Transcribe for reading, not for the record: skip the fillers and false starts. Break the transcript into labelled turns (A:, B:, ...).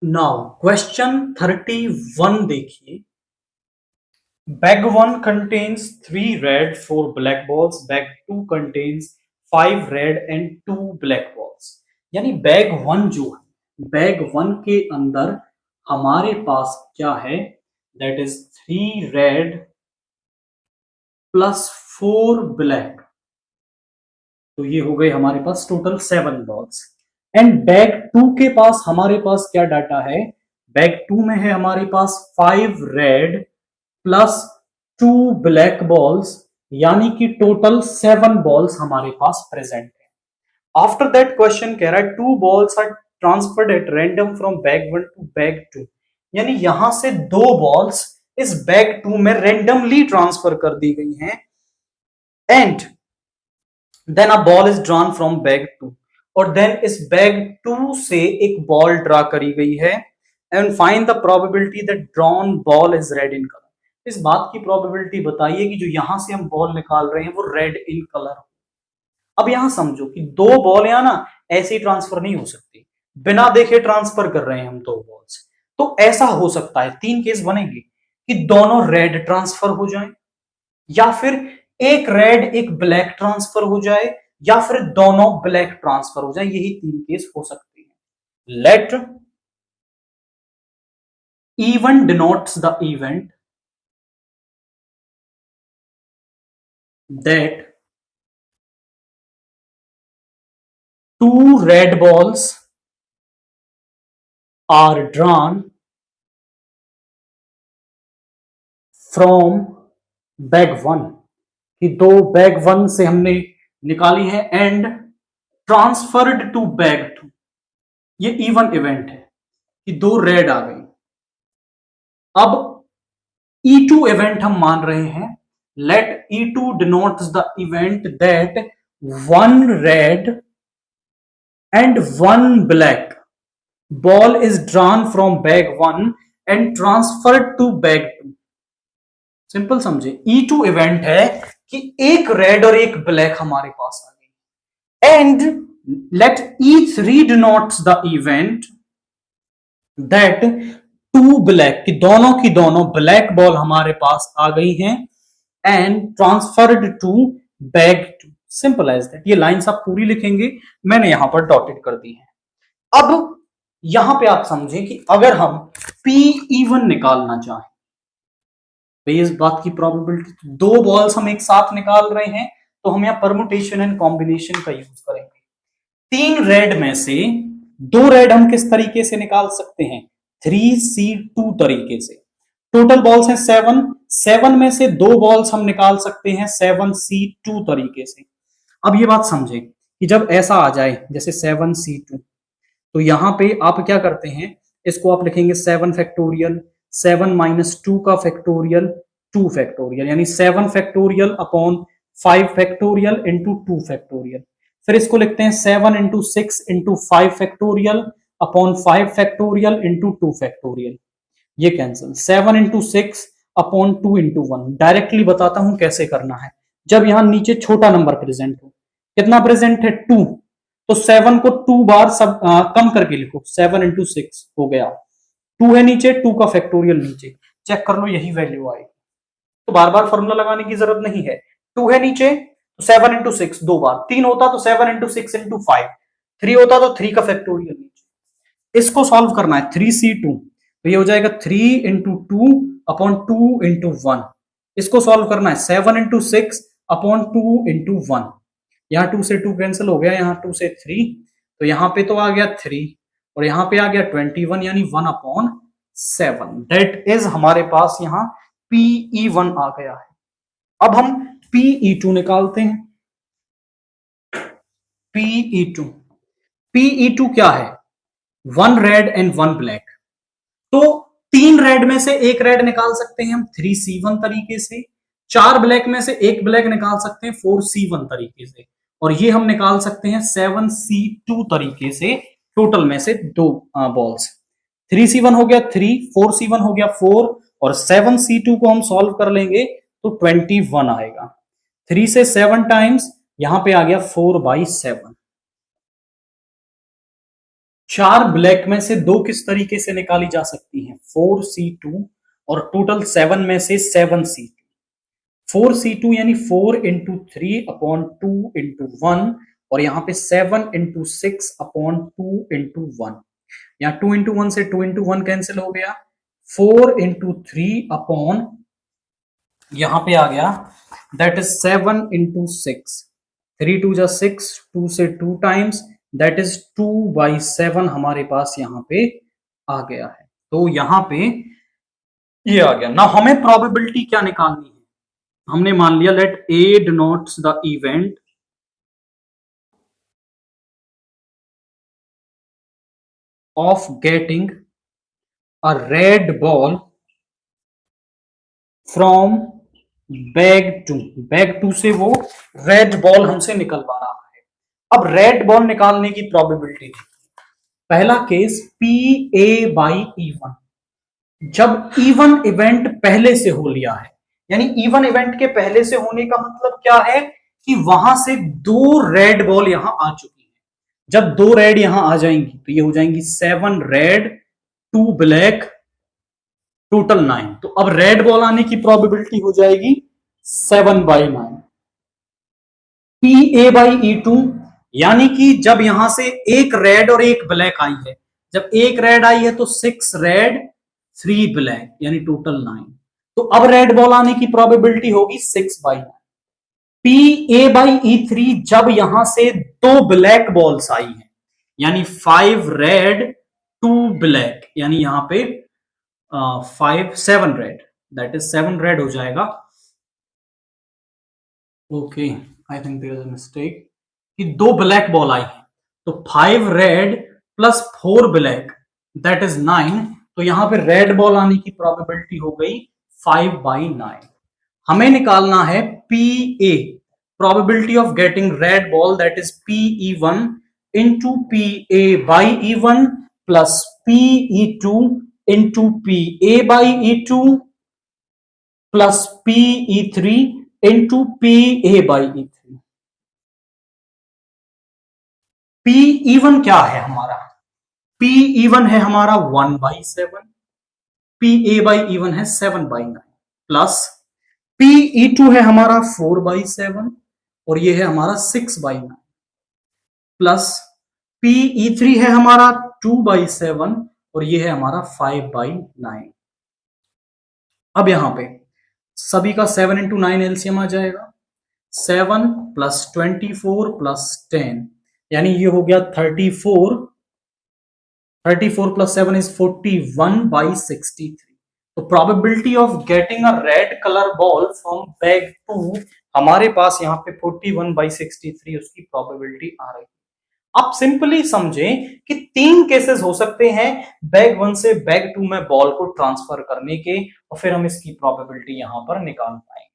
A: Now question 31 देखिए। Bag 1 contains 3 red, 4 black balls. Bag 2 contains 5 red and 2 black balls. यानी bag 1 जो है, bag 1 के अंदर हमारे पास क्या है, that is 3 red plus 4 black. तो ये हो गए हमारे पास टोटल 7 बॉल्स। एंड बैग 2 के पास हमारे पास क्या डाटा है, बैग 2 में है हमारे पास 5 रेड प्लस 2 ब्लैक बॉल्स, यानी कि टोटल 7 बॉल्स हमारे पास प्रेजेंट है। आफ्टर दैट क्वेश्चन कह रहा है 2 balls are transferred at random from bag 1 to bag 2। यानी यहां से 2 बॉल्स इस बैग 2 में रेंडमली ट्रांसफर कर दी गई हैं। And then a ball is drawn from bag 2, और देन इस बैग 2 से एक बॉल ड्रा करी गई है। And find the probability that drawn ball is red in colour. इस बात की प्रोबेबिलिटी बताइए कि जो यहां से हम बॉल निकाल रहे हैं वो रेड इन कलर हो। अब यहां समझो कि 2 बॉल यहां ना ऐसे ही ट्रांसफर नहीं हो सकती, बिना देखे ट्रांसफर कर रहे हैं हम 2 बॉल्स। तो ऐसा हो सकता है 3 केस बनेंगे कि दोनों रेड ट्रांसफर हो जाएं, या फिर एक रेड एक ब्लैक ट्रांसफर हो जाए, या फिर दोनों ब्लैक ट्रांसफर हो जाए। यही 3 केस हो सकते हैं। Let even denotes the event that 2 red balls are drawn from bag 1, कि 2 बैग 1 से हमने निकाली है एंड ट्रांसफर्ड टू बैग 2। ये इवन इवेंट है कि 2 रेड आ गई। अब E2 इवेंट हम मान रहे हैं। Let E2 denotes the event that 1 red and 1 black ball is drawn from bag 1 and transferred to bag 2। Simple समझे, E2 इवेंट है कि एक रेड और एक ब्लैक हमारे पास आ गई। And let E3 denotes the event that 2 black, की दोनों ब्लैक बॉल हमारे पास आ गई हैं and transferred to bag 2। Simple as that. ये लाइंस आप पूरी लिखेंगे, मैंने यहां पर डॉटेड कर दी है। अब यहां पे आप समझें कि अगर हम P इवन निकालना चाहें तो इस बात की प्रोबेबिलिटी, 2 बॉल्स हम एक साथ निकाल रहे हैं तो हम यहां परमुटेशन एंड कॉम्बिनेशन का यूज करेंगे। 3 रेड में से 2 रेड हम किस तरीके से निकाल सकते हैं, 3C2 तरीके से। टोटल बॉल्स हैं 7, 7 में से 2 बॉल्स हम निकाल सकते हैं 7C2 तरीके से। अब ये बात समझे कि जब ऐसा आ जाए जैसे 7C2, तो यहां पे आप क्या करते हैं, इसको आप लिखेंगे 7 फैक्टोरियल, 7 माइनस 2 का फैक्टोरियल, 2 फैक्टोरियल, यानी 7 factorial upon 5 factorial into 2 factorial. फिर इसको लिखते हैं 7 into 6 into 5 factorial upon 5 factorial into 2 factorial. ये cancel, 7 into 6 upon 2 into 1। Directly बताता हूं कैसे करना है। जब यहां नीचे छोटा नंबर प्रेजेंट हो, कितना प्रेजेंट है 2, तो 7 को 2 बार सब कम करके लिखो, 7 इंटू 6 हो गया। 2 है नीचे, 2 का फैक्टोरियल नीचे, चेक कर लो यही वैल्यू आएगी। तो बार बार फॉर्मूला लगाने की जरूरत नहीं है। 2 है नीचे तो 7 इंटू 6 2 बार, 3 होता तो 7 इंटू 6 इंटू 5, 3 होता तो 3 का फैक्टोरियल नीचे। इसको सॉल्व करना है 3C2, तो ये हो जाएगा 3 इंटू 2 अपॉन 2 इंटू 1। इसको सॉल्व करना है 7 इंटू 6 अपॉन 2 इंटू 1। यहाँ 2 से 2 कैंसिल हो गया, यहाँ 2 से 3, तो यहाँ पे तो आ गया 3 और यहाँ पे आ गया 21, यानी 1 अपॉन 7। दैट इज हमारे पास यहाँ PE1 आ गया है। अब हम PE2 निकालते हैं। PE2, PE2 क्या है, 1 रेड एंड 1 ब्लैक। तो 3 रेड में से एक रेड निकाल सकते हैं हम 3C1 तरीके से, 4 ब्लैक में से एक ब्लैक निकाल सकते हैं 4C1 तरीके से, और ये हम निकाल सकते हैं 7C2 तरीके से। टोटल में से 2 बॉल्स, 3C1 हो गया 3, 4C1 हो गया 4, और 7C2 को हम सॉल्व कर लेंगे तो 21 आएगा। 3 से 7 टाइम्स, यहां पे आ गया 4/7। चार ब्लैक में से दो किस तरीके से निकाली जा सकती हैं, 4C2 और टोटल 7 में से 7C2। 4C2 यानी 4 × 3/2 और यहाँ पे 7 × 6/2 यहाँ 2 × 1 से 2 × 1 कैंसिल हो गया, 4 × 3 यहाँ पे आ गया, दैट इज 7 × 6, 3 2 जा 6, 2 से 2 टाइम्स, दैट इज 2/7 हमारे पास यहाँ पे आ गया है। तो यहाँ पे ये आ गया ना। हमें प्रोबेबिलिटी क्या निकालनी है, हमने मान लिया let A denotes the event of getting a red ball from bag 2 से वो रेड बॉल हमसे निकलवा रहा है। अब रेड बॉल निकालने की प्रोबेबिलिटी, पहला केस PA/E1, जब इवन इवेंट पहले से हो लिया है, यानी इवन इवेंट के पहले से होने का मतलब क्या है कि वहां से दो रेड बॉल यहां आ चुकी है। जब दो रेड यहां आ जाएंगी तो ये हो जाएंगी 7 रेड 2 ब्लैक, टोटल 9। तो अब रेड बॉल आने की प्रोबेबिलिटी हो जाएगी 7/9। PA/E2 यानी कि जब यहां से एक रेड और एक ब्लैक आई है, जब एक रेड आई है तो 6 रेड 3 ब्लैक यानी टोटल 9। तो अब रेड बॉल आने की प्रोबेबिलिटी होगी 6/9। PA/E3 जब यहां से दो ब्लैक बॉल्स आई हैं, यानी 5 रेड 2 ब्लैक, यानी यहां पे 7 रेड, दैट इज 7 रेड हो जाएगा। Okay, I think there is a mistake कि दो ब्लैक बॉल आई है, तो 5 red plus 4 black that is 9। तो यहां पे रेड बॉल आने की प्रोबेबिलिटी हो गई 5/9। हमें निकालना है PA, probability of getting red ball, that is PE1 into PA/E1 plus PE2 into PA/E2 plus PE3 into PA/E3। PE1 क्या है हमारा, PE1 है हमारा 1/7, PA/E1 है 7/9, प्लस PE2 है हमारा 4/7 और ये है हमारा 6/9, प्लस PE3 है हमारा 2/7 और ये है हमारा 5/9। अब यहां पे सभी का 7 × 9 एलसीएम आ जाएगा, 7 + 24 + 10 यानी ये हो गया 34, 34 + 7 इज 41/63। तो probability of getting a red colour ball from bag 2 हमारे पास यहाँ पे 41/63 उसकी प्रोबेबिलिटी आ रही है। आप सिंपली समझें कि 3 केसेस हो सकते हैं बैग 1 से बैग 2 में बॉल को ट्रांसफर करने के, और फिर हम इसकी प्रोबेबिलिटी यहां पर निकाल पाएंगे।